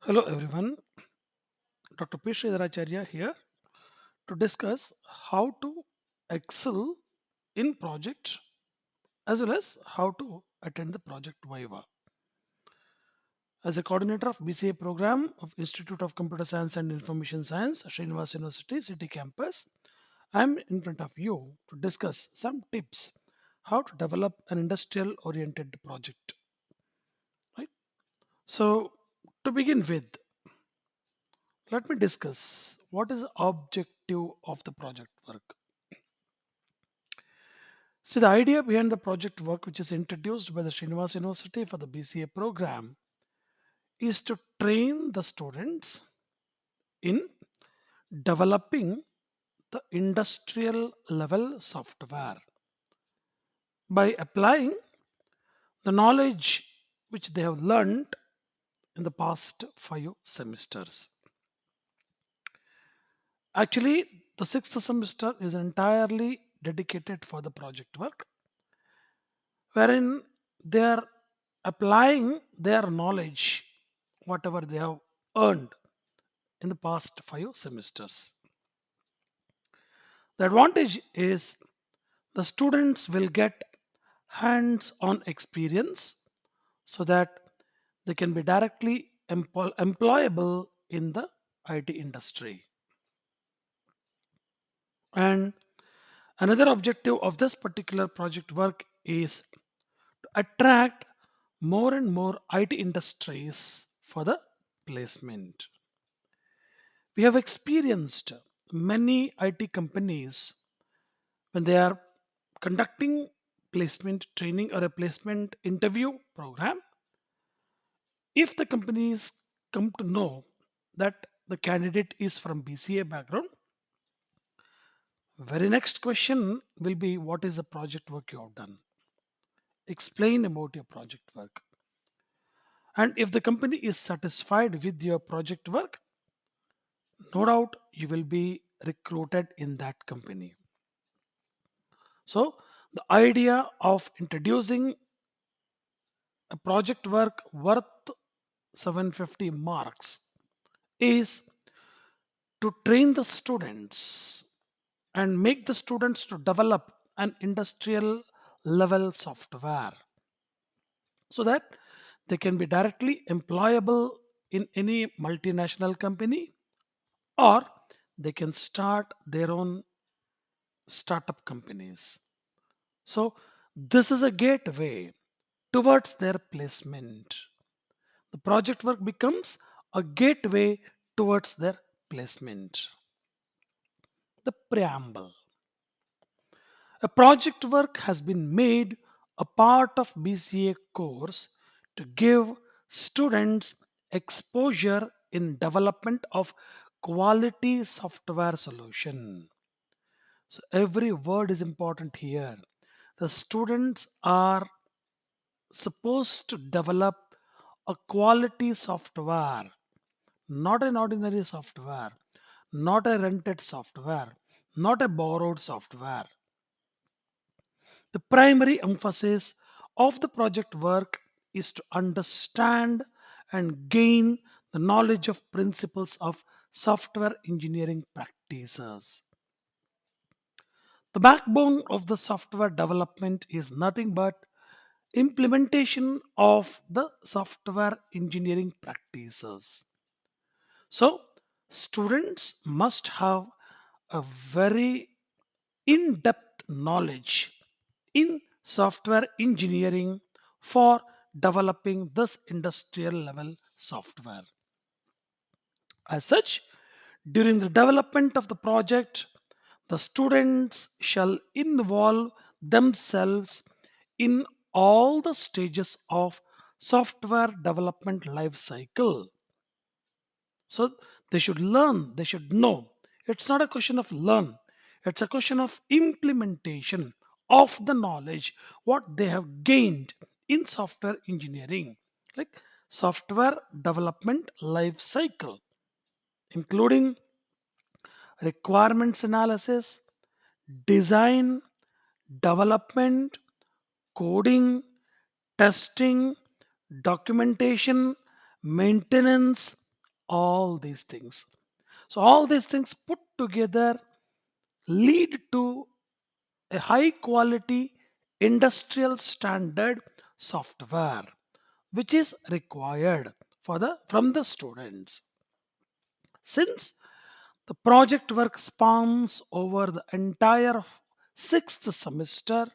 Hello everyone, Dr. P. Sridharacharya here to discuss how to excel in project as well as how to attend the project Viva. As a coordinator of BCA program of Institute of Computer Science and Information Science, Srinivas University City Campus, I am in front of you to discuss some tips how to develop an industrial oriented project. Right? So to begin with, let me discuss what is the objective of the project work. See, the idea behind the project work, which is introduced by the Srinivas University for the BCA program, is to train the students in developing the industrial level software by applying the knowledge which they have learned in the past 5 semesters. Actually, the sixth semester is entirely dedicated for the project work, wherein they are applying their knowledge, whatever they have earned in the past 5 semesters. The advantage is the students will get hands on experience so that they can be directly employable in the IT industry. And another objective of this particular project work is to attract more and more IT industries for the placement. We have experienced many IT companies when they are conducting placement training or a placement interview program. If the companies come to know that the candidate is from BCA background, very next question will be, what is the project work you have done? Explain about your project work. And if the company is satisfied with your project work, no doubt you will be recruited in that company. So the idea of introducing a project work worth 750 marks is to train the students and make the students to develop an industrial level software so that they can be directly employable in any multinational company, or they can start their own startup companies. So this is a gateway towards their placement. The project work becomes a gateway towards their placement. The preamble. A project work has been made a part of BCA course to give students exposure in development of quality software solution. So every word is important here. The students are supposed to develop a quality software, not an ordinary software, not a rented software, not a borrowed software. The primary emphasis of the project work is to understand and gain the knowledge of principles of software engineering practices. The backbone of the software development is nothing but implementation of the software engineering practices. So, students must have a very in depth knowledge in software engineering for developing this industrial level software. As such, during the development of the project, the students shall involve themselves in all the stages of software development life cycle. So they should learn, they should know. It's not a question of learn, it's a question of implementation of the knowledge what they have gained in software engineering, like software development life cycle, including requirements analysis, design, development, coding, testing, documentation, maintenance, all these things. So all these things put together lead to a high quality industrial standard software which is required for the from the students. Since the project work spans over the entire sixth semester,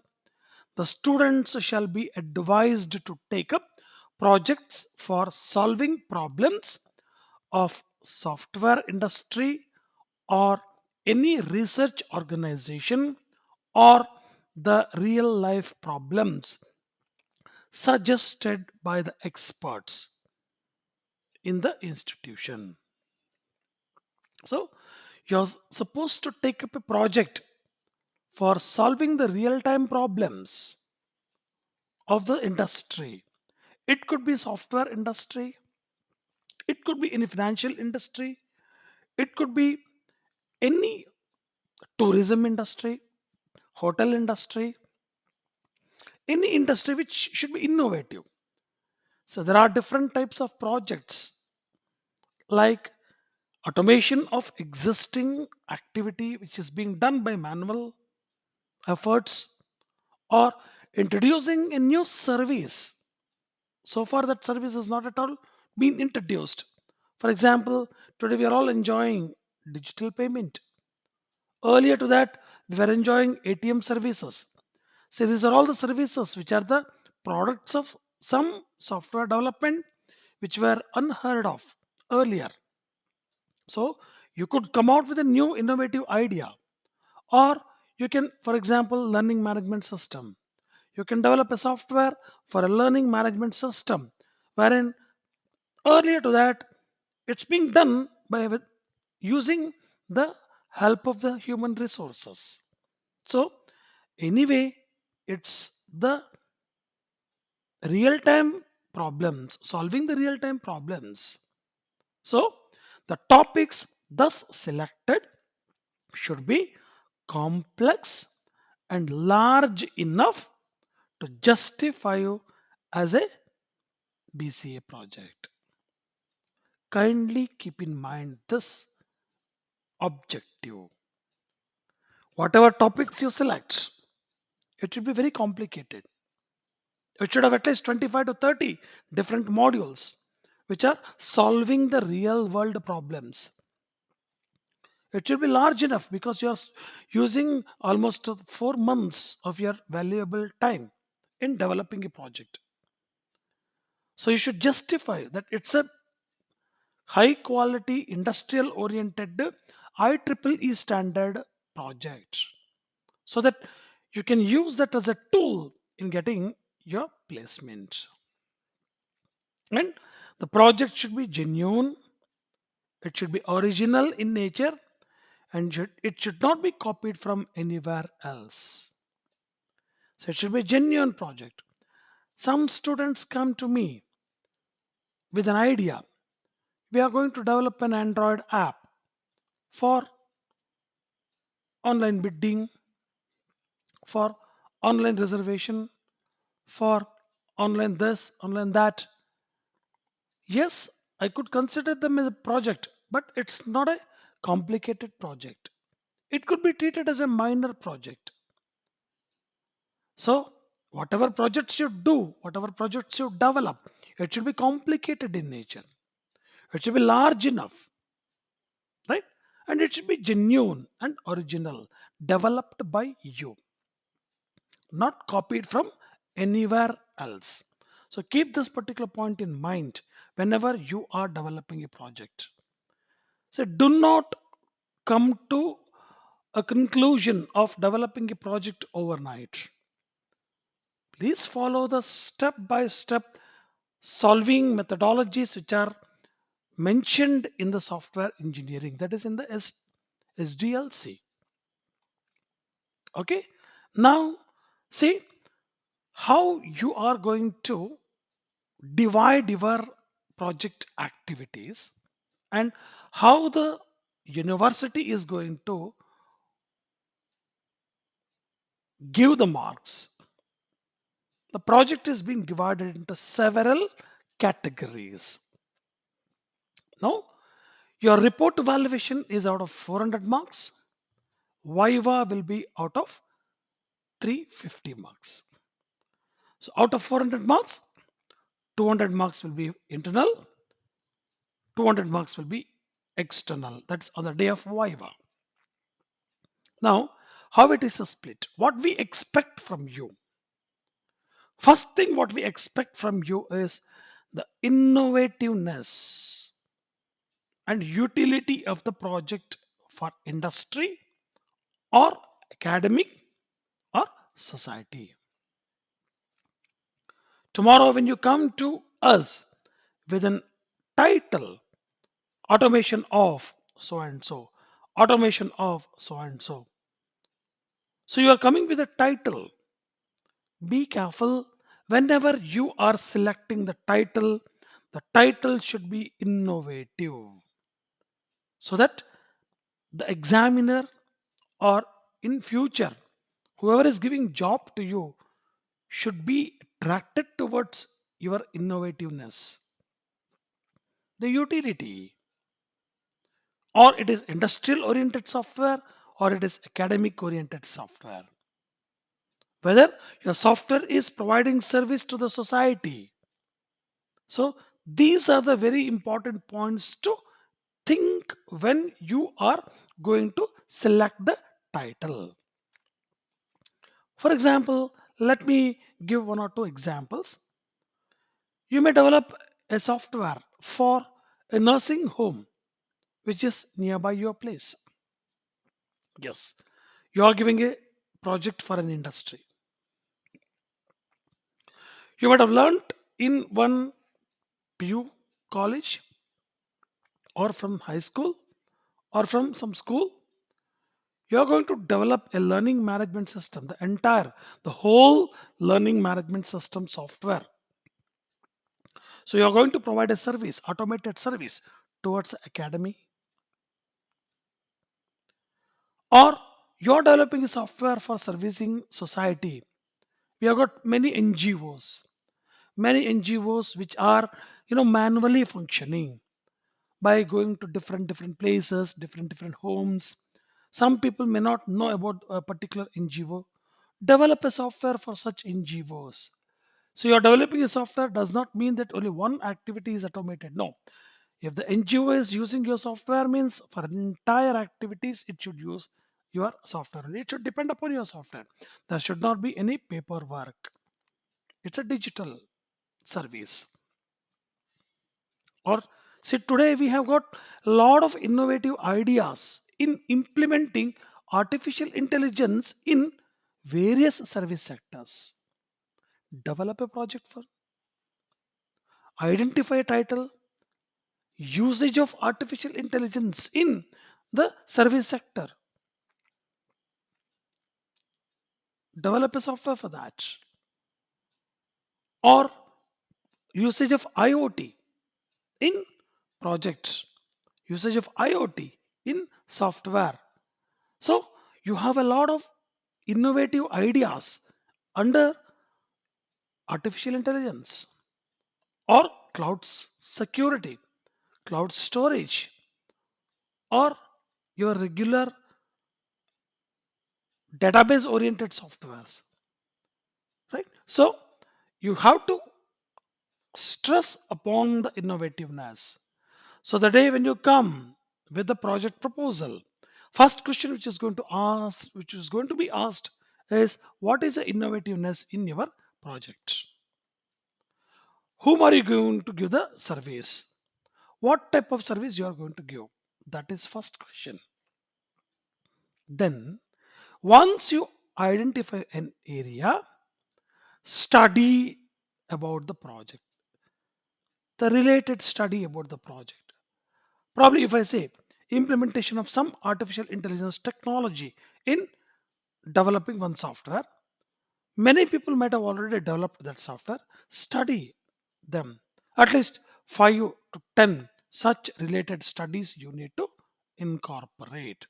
the students shall be advised to take up projects for solving problems of software industry or any research organization or the real life problems suggested by the experts in the institution. So you're supposed to take up a project for solving the real time problems of the industry. It could be software industry, it could be in financial industry, it could be any tourism industry, hotel industry, any industry which should be innovative. So there are different types of projects like automation of existing activity which is being done by manual efforts or introducing a new service. So far that service is not at all been introduced. For example, today we are all enjoying digital payment. Earlier to that, we were enjoying ATM services. So these are all the services which are the products of some software development which were unheard of earlier. So you could come out with a new innovative idea, or you can, for example, learning management system. You can develop a software for a learning management system, wherein earlier to that, it's being done by using the help of the human resources. So anyway, it's the real time problems, solving the real time problems. So the topics thus selected should be complex and large enough to justify you as a BCA project. Kindly keep in mind this objective. Whatever topics you select, it should be very complicated. It should have at least 25 to 30 different modules which are solving the real world problems. It should be large enough because you're using almost 4 months of your valuable time in developing a project. So you should justify that it's a high quality industrial oriented IEEE standard project so that you can use that as a tool in getting your placement. And the project should be genuine, it should be original in nature, and it should not be copied from anywhere else. So it should be a genuine project. Some students come to me with an idea. We are going to develop an Android app for online bidding, for online reservation, for online this, online that. Yes, I could consider them as a project, but it's not a complicated project. It could be treated as a minor project. So, whatever projects you do, whatever projects you develop, it should be complicated in nature. It should be large enough, right? And it should be genuine and original, developed by you, not copied from anywhere else. So, keep this particular point in mind whenever you are developing a project. So, do not come to a conclusion of developing a project overnight. Please follow the step by step solving methodologies which are mentioned in the software engineering, that is in the SDLC. Okay, now see how you are going to divide your project activities and how the university is going to give the marks. The project is being divided into several categories. Now Your report evaluation is out of 400 marks. Viva will be out of 350 marks. So out of 400 marks, 200 marks will be internal, 200 marks will be external. That's on the day of Viva. Now, how it is a split? What we expect from you. First thing what we expect from you is the innovativeness and utility of the project for industry or academic or society. Tomorrow, when you come to us with an title, automation of so and so, automation of so and so. So, you are coming with a title. Be careful whenever you are selecting the title should be innovative so that the examiner or in future whoever is giving job to you should be attracted towards your innovativeness, the utility, or it is industrial oriented software or it is academic oriented software, whether your software is providing service to the society. So these are the very important points to think when you are going to select the title. For example, let me give one or two examples. You may develop a software for a nursing home which is nearby your place. Yes, you are giving a project for an industry. You might have learned in one PU college or from high school or from some school. You are going to develop a learning management system, the whole learning management system software. So you are going to provide a service, automated service towards the academy, or you are developing a software for servicing society. We have got many NGOs which are manually functioning by going to different places, different homes. Some people may not know about a particular NGO. Develop a software for such NGOs. So you're developing a software does not mean that only one activity is automated. No. If the NGO is using your software means for entire activities it should use your software. It should depend upon your software. There should not be any paperwork. It's a digital service. Or see today we have got a lot of innovative ideas in implementing artificial intelligence in various service sectors. Develop a project for identify a title, usage of artificial intelligence in the service sector. Develop a software for that. Or usage of IoT in projects, usage of IoT in software. So you have a lot of innovative ideas under artificial intelligence or security, cloud storage, or your regular database oriented softwares, right? So you have to stress upon the innovativeness. So the day when you come with the project proposal, first question which is going to be asked is what is the innovativeness in your project? Whom are you going to give the service? What type of service you are going to give? That is first question. Then once you identify an area, study about the project, the related study about the project. Probably if I say implementation of some artificial intelligence technology in developing one software, many people might have already developed that software. Study them. At least 5 to 10 such related studies you need to incorporate.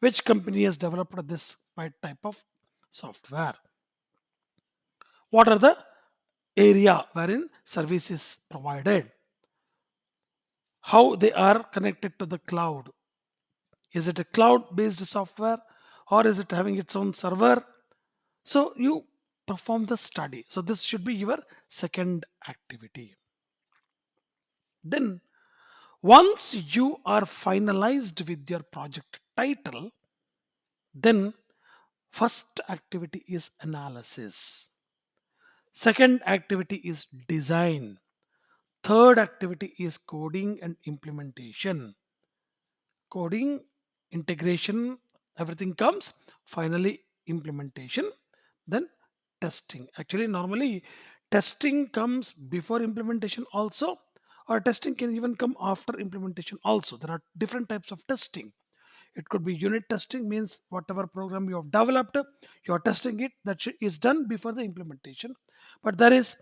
Which company has developed this type of software? What are the area wherein service is provided? how they are connected to the cloud. Is it a cloud based software or is it having its own server? So you perform the study. So this should be your second activity. Then once you are finalized with your project title, then first activity is analysis. Second activity is design. Third activity is coding and implementation. Coding, integration, everything comes. Finally, implementation, then testing. Actually, normally testing comes before implementation also, or testing can even come after implementation also. There are different types of testing. It could be unit testing, means whatever program you have developed, you are testing it. That is done before the implementation. But there is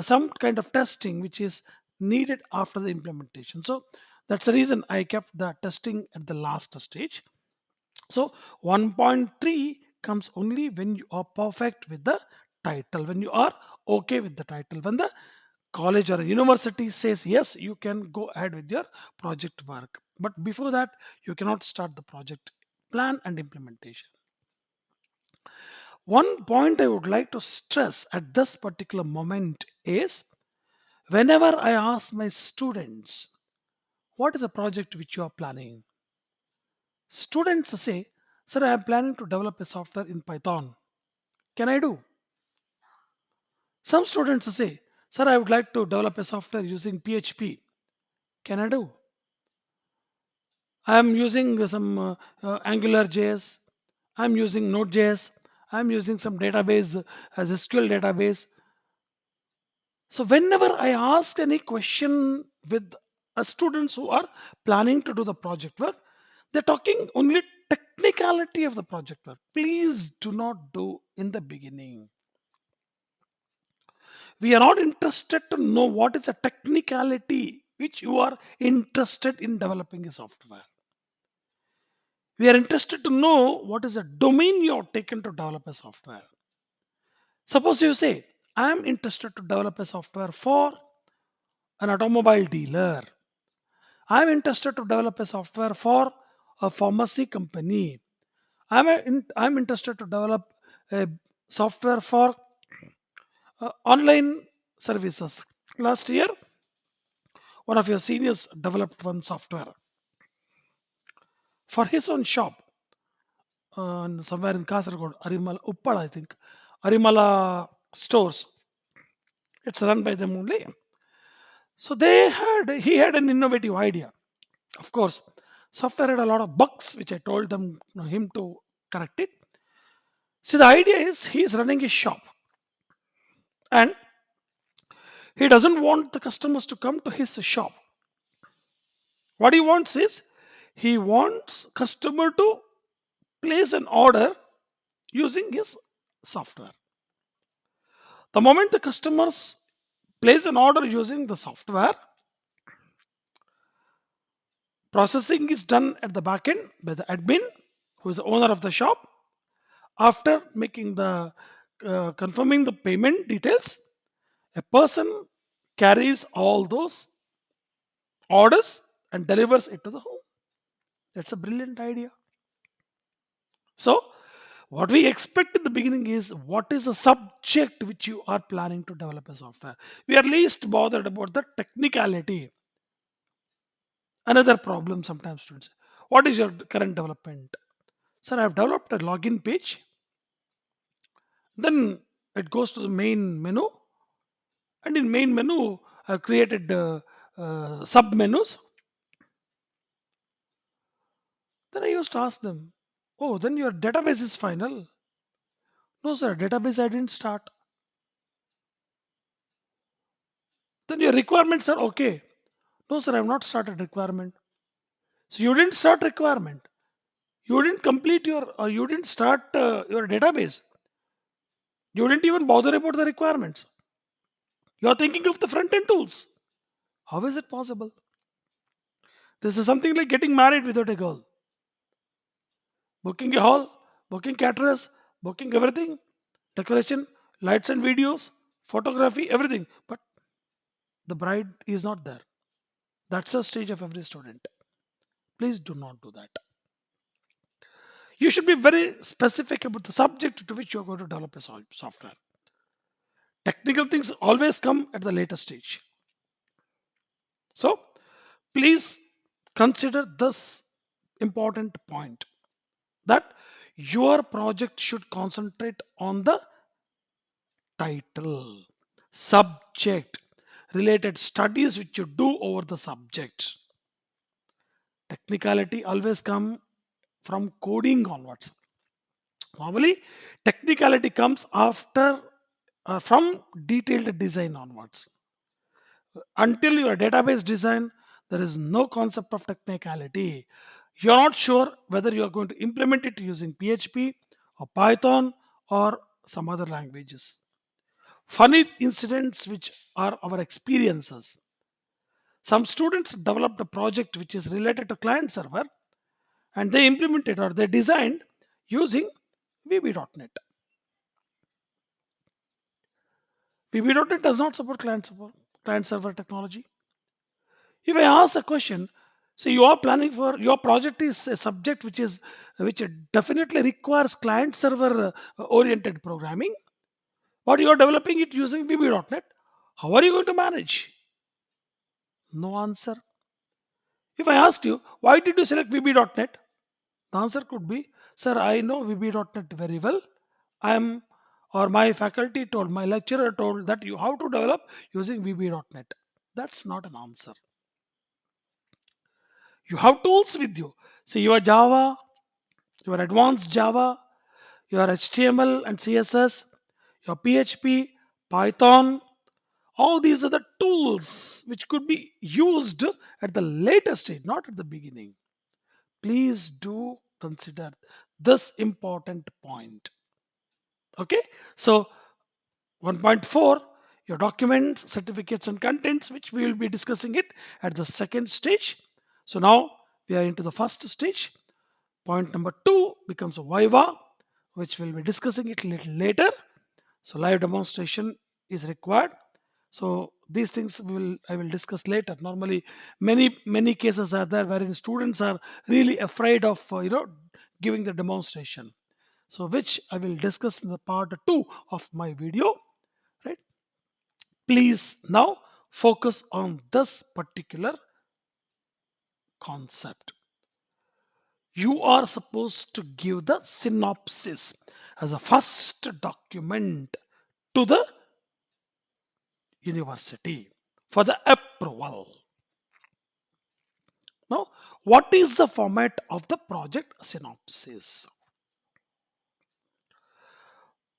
some kind of testing which is needed after the implementation. So that's the reason I kept the testing at the last stage. So 1.3 comes only when you are perfect with the title, when you are okay with the title, when the college or university says yes, you can go ahead with your project work. But before that, you cannot start the project plan and implementation. One point I would like to stress at this particular moment is whenever I ask my students, what is a project which you are planning? Students say, sir, I am planning to develop a software in Python. Can I do? Some students say, sir, I would like to develop a software using PHP. Can I do? I am using some Angular JS. I'm using Node.js. I'm using some database as SQL database. So whenever I ask any question with students who are planning to do the project work, they're talking only technicality of the project work. Please do not do in the beginning. We are not interested to know what is a technicality which you are interested in developing a software. We are interested to know what is a domain you have taken to develop a software. Suppose you say, I am interested to develop a software for an automobile dealer. I am interested to develop a software for a pharmacy company. I'm interested to develop a software for online services. Last year, one of your seniors developed one software for his own shop somewhere in Kasaragod, Arimala, Uppal, I think. Arimala stores. It's run by them only. So he had an innovative idea. Of course, software had a lot of bugs, which I told him to correct it. See, the idea is he is running a shop and he doesn't want the customers to come to his shop. What he wants is he wants customer to place an order using his software. The moment the customers place an order using the software, processing is done at the back end by the admin, who is the owner of the shop. After making the confirming the payment details, a person carries all those orders and delivers it to the home. That's a brilliant idea. So, what we expect in the beginning is what is the subject which you are planning to develop a software. We are least bothered about the technicality. Another problem sometimes students. What is your current development? Sir, I have developed a login page. Then it goes to the main menu, and in main menu, I have created sub menus. Then I used to ask them, "Oh, then your database is final." No, sir, database I didn't start. Then your requirements are okay. No, sir, I have not started requirement. So you didn't start requirement. You didn't complete or you didn't start your database. You didn't even bother about the requirements. You are thinking of the front end tools. How is it possible? This is something like getting married without a girl. Booking a hall, booking caterers, booking everything, decoration, lights and videos, photography, everything. But the bride is not there. That's the stage of every student. Please do not do that. You should be very specific about the subject to which you're going to develop a software. Technical things always come at the later stage. So please consider this important point, that your project should concentrate on the title, subject, related studies which you do over the subject. Technicality always come from coding onwards. Normally, technicality comes after from detailed design onwards. Until your database design, there is no concept of technicality. You're not sure whether you're going to implement it using PHP or Python or some other languages. Funny incidents which are our experiences. Some students developed a project which is related to client server and they implemented or they designed using VB.NET. VB.NET does not support client server technology. If I ask a question, so you are planning for your project is a subject which definitely requires client server oriented programming, but you are developing it using VB.NET. How are you going to manage? No answer. If I ask you, why did you select VB.NET? The answer could be, sir, I know VB.NET very well. I am, or my faculty told, my lecturer told that you have to develop using VB.NET. That's not an answer. You have tools with you. See, your Java, your advanced Java, your HTML and CSS, your PHP, Python, all these are the tools which could be used at the later stage, not at the beginning. Please do consider this important point. Okay, so 1.4, your documents, certificates, and contents, which we will be discussing it at the second stage. So now we are into the first stage. Point number 2 becomes a Viva, which we'll be discussing it a little later. So live demonstration is required. So these things I will discuss later. Normally, many cases are there wherein students are really afraid of giving the demonstration. So which I will discuss in the part 2 of my video. Right? Please now focus on this particular concept. You are supposed to give the synopsis as a first document to the university for the approval. Now, what is the format of the project synopsis?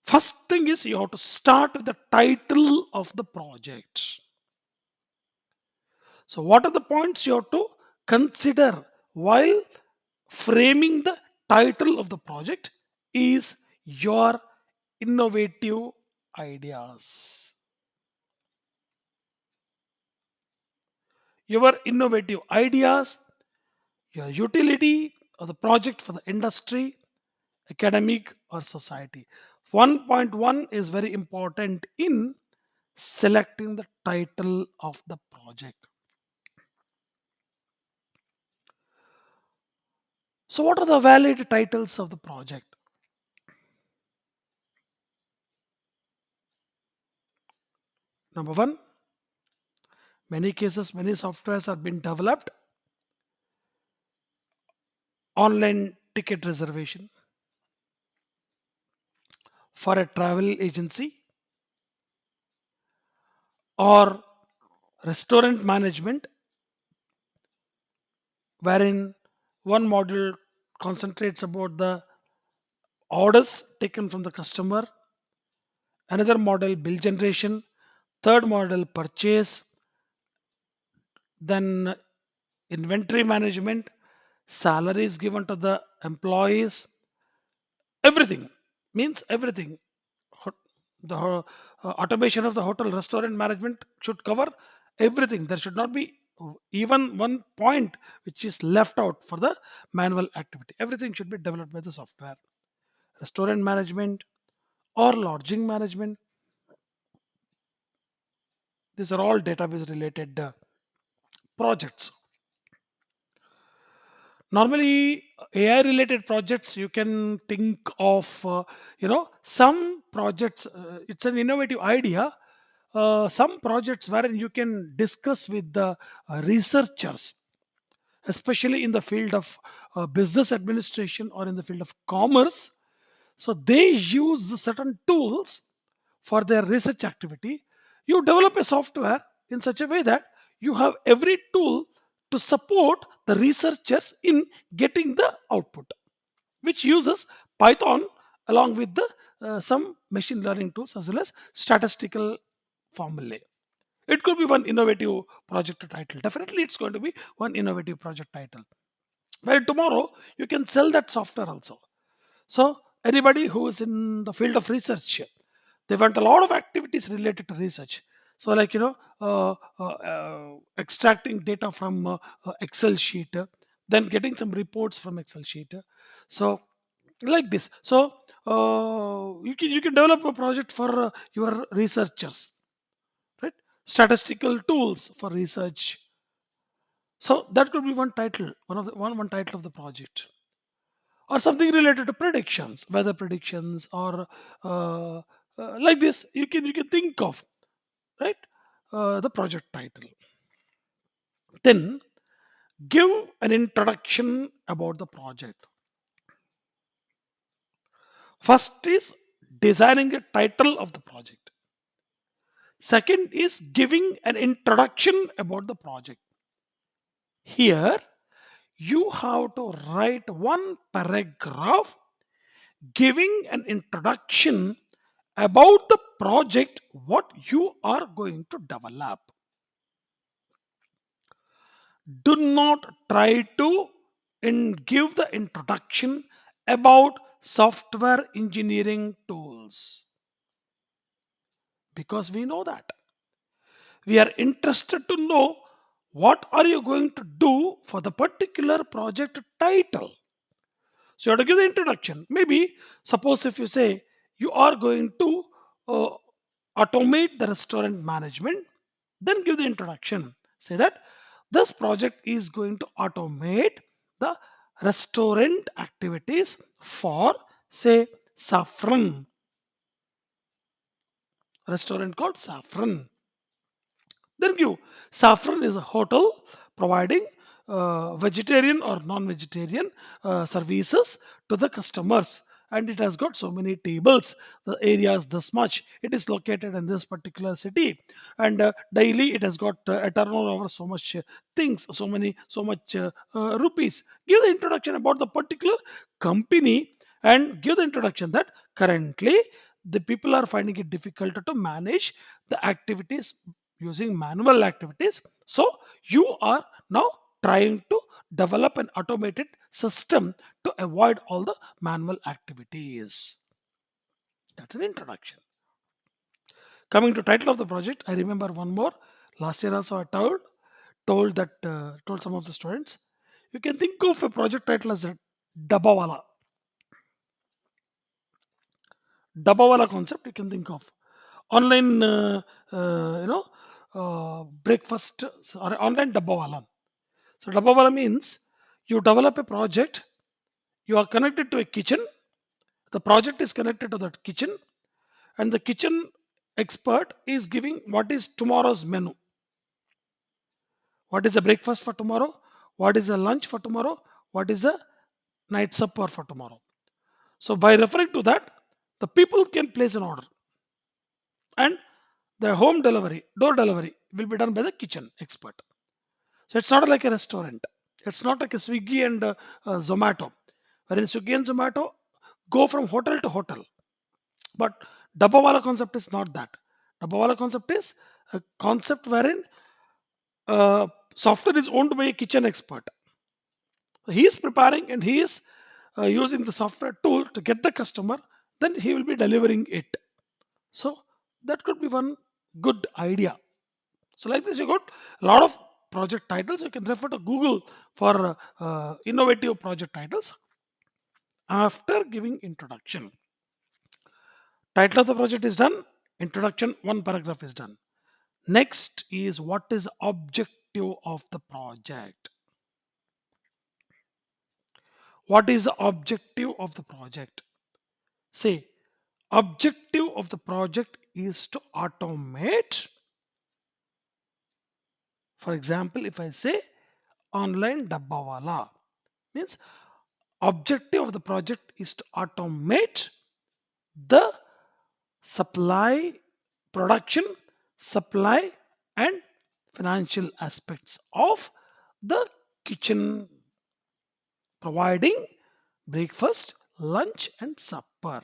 First thing is you have to start with the title of the project. So, what are the points you have to consider while framing the title of the project? Is your innovative ideas. Your innovative ideas, your utility of the project for the industry, academic, or society. 1.1 is very important in selecting the title of the project. So, what are the valid titles of the project? Number one, many cases, many softwares have been developed. Online ticket reservation for a travel agency or restaurant management, wherein one module concentrates about the orders taken from the customer, another model bill generation, third model purchase, then inventory management, salaries given to the employees, everything means everything. The automation of the hotel restaurant management should cover everything. There should not be even one point which is left out for the manual activity. Everything should be developed by the software. Restaurant management or lodging management, these are all database related projects. Normally, AI related projects, you can think of, some projects, it's an innovative idea. Some projects wherein you can discuss with the researchers, especially in the field of business administration or in the field of commerce. So they use certain tools for their research activity. You develop a software in such a way that you have every tool to support the researchers in getting the output, which uses Python along with the some machine learning tools as well as statistical formulae. It could be one innovative project title. Definitely, it's going to be one innovative project title. Well, tomorrow you can sell that software also. So anybody who is in the field of research, they want a lot of activities related to research. So like extracting data from Excel sheet, then getting some reports from Excel sheet. So like this. So you can develop a project for your researchers, right? Statistical tools for research. So that could be one title, one title of the project, or something related to predictions, weather predictions, or like this. You can think of, right, the project title. Then give an introduction about the project. First is designing a title of the project. Second is giving an introduction about the project. Here you have to write one paragraph giving an introduction about the project what you are going to develop. Do not try to give the introduction about software engineering tools, because we know that we are interested to know what are you going to do for the particular project title. So you have to give the introduction. Maybe suppose if you say you are going to uh, automate the restaurant management, then give the introduction. Say that this project is going to automate the restaurant activities for, say, Saffron, restaurant called Saffron. Then give Saffron is a hotel providing vegetarian or non-vegetarian services to the customers, and it has got so many tables. The area is this much. It is located in this particular city, and daily it has got a turnover so much things, so much rupees. Give the introduction about the particular company, and give the introduction that currently the people are finding it difficult to manage the activities using manual activities. So you are now trying to develop an automated system to avoid all the manual activities. That's an introduction. Coming to title of the project, I remember one more. Last year also I told some of the students, you can think of a project title as a Dabawala. Dabawala concept you can think of. Online, breakfast or online Dabawala. So Dabbawala means you develop a project, you are connected to a kitchen, the project is connected to that kitchen, and the kitchen expert is giving what is tomorrow's menu. What is the breakfast for tomorrow? What is the lunch for tomorrow? What is the night supper for tomorrow? So by referring to that, the people can place an order, and the home delivery, door delivery will be done by the kitchen expert. So it's not like a restaurant. It's not like a Swiggy and Zomato, wherein Swiggy and Zomato go from hotel to hotel. But Dabbawala concept is not that. Dabbawala concept is a concept wherein software is owned by a kitchen expert. He is preparing and he is using the software tool to get the customer, then he will be delivering it. So that could be one good idea. So like this, you got a lot of project titles. You can refer to Google for innovative project titles. After giving introduction, title of the project is done. Introduction, one paragraph is done. Next is what is objective objective of the project. What is the objective of the project? Say, objective of the project is to automate. For example, if I say online dabbawala, means objective of the project is to automate the supply, production, supply, and financial aspects of the kitchen, providing breakfast, lunch, and supper.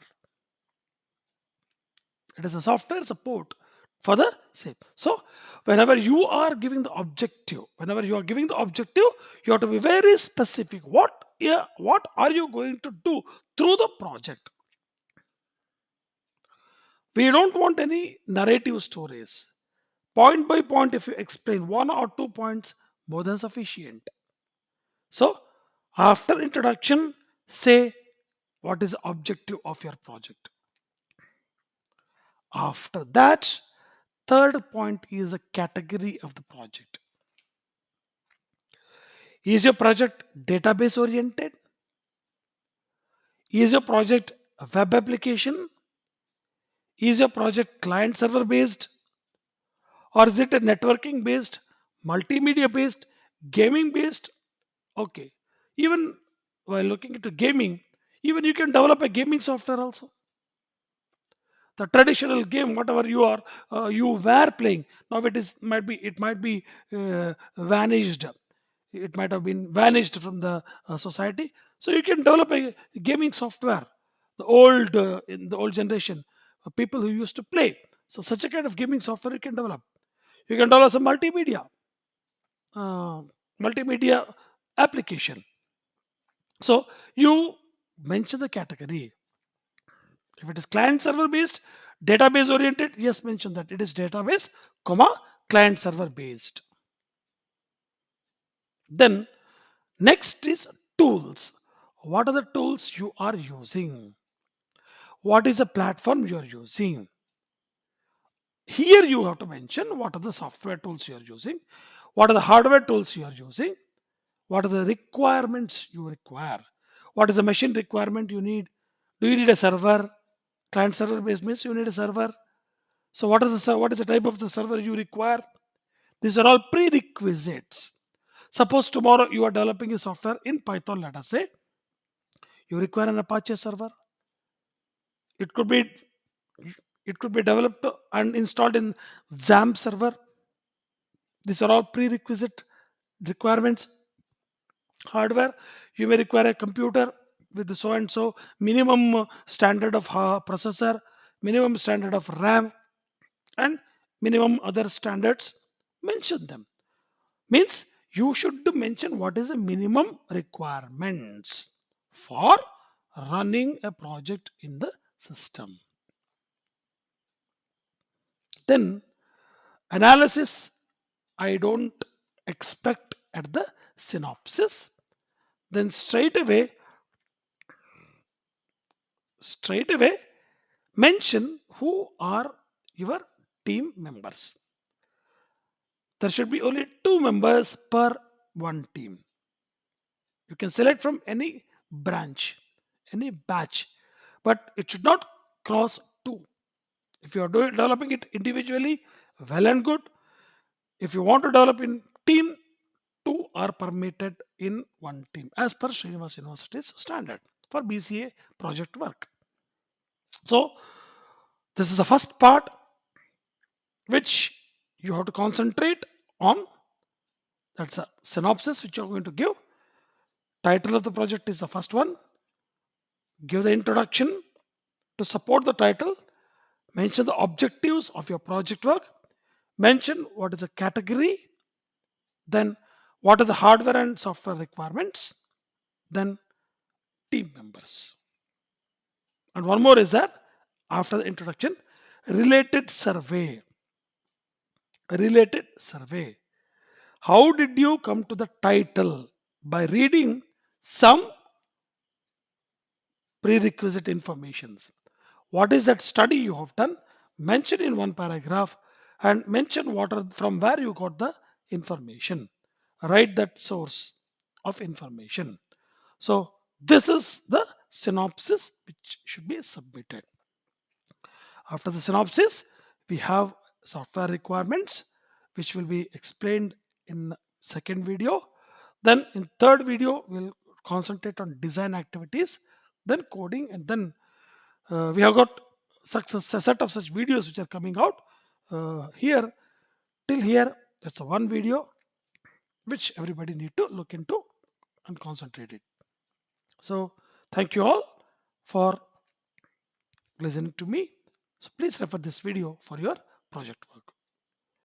It is a software support for the same. So, whenever you are giving the objective, you have to be very specific. What are you going to do through the project? We don't want any narrative stories. Point by point, if you explain 1 or 2 points, more than sufficient. So, after introduction, say what is the objective of your project. After that, third point is a category of the project. Is your project database oriented? Is your project a web application? Is your project client server based? Or is it a networking based, multimedia based, gaming based? Okay. Even while looking into gaming, even you can develop a gaming software also. The traditional game, whatever you were playing, now it might be vanished. It might have been vanished from the society. So you can develop a gaming software. In the old generation, people who used to play. So such a kind of gaming software you can develop. You can develop some uh, multimedia application. So you mention the category. If it is client server based, database oriented, yes, mention that it is database, comma, client server based. Then next is tools. What are the tools you are using? What is the platform you are using? Here you have to mention what are the software tools you are using, what are the hardware tools you are using, what are the requirements you require, what is the machine requirement you need. Do you need a server? Client server based means you need a server. So what is the type of the server you require? These are all prerequisites. Suppose tomorrow you are developing a software in Python, let us say. You require an Apache server. It could be it could be developed and installed in XAMPP server. These are all prerequisite requirements. Hardware, you may require a computer with so and so minimum standard of processor, minimum standard of RAM, and minimum other standards. Mention them. Means you should mention what is the minimum requirements for running a project in the system. Then analysis, I don't expect at the synopsis. Then straight away mention who are your team members. There should be only 2 members per one team. You can select from any branch, any batch, but it should not cross two. If you are developing it individually, well and good. If you want to develop in team, two are permitted in one team as per Srinivas University's standard for BCA project work. So this is the first part which you have to concentrate on. That's a synopsis which you're going to give. Title of the project is the first one. Give the introduction to support the title. Mention the objectives of your project work. Mention what is the category. Then what are the hardware and software requirements. Then team members. And one more is that after the introduction, related survey. Related survey. How did you come to the title? By reading some prerequisite informations. What is that study you have done? Mention in one paragraph and mention from where you got the information. Write that source of information. So this is the synopsis which should be submitted. After the synopsis, we have software requirements which will be explained in second video. Then in third video, we'll concentrate on design activities, then coding, and then we have got success, a set of such videos which are coming out here. Till here, that's a one video which everybody need to look into and concentrate it. So thank you all for listening to me. So please refer this video for your project work.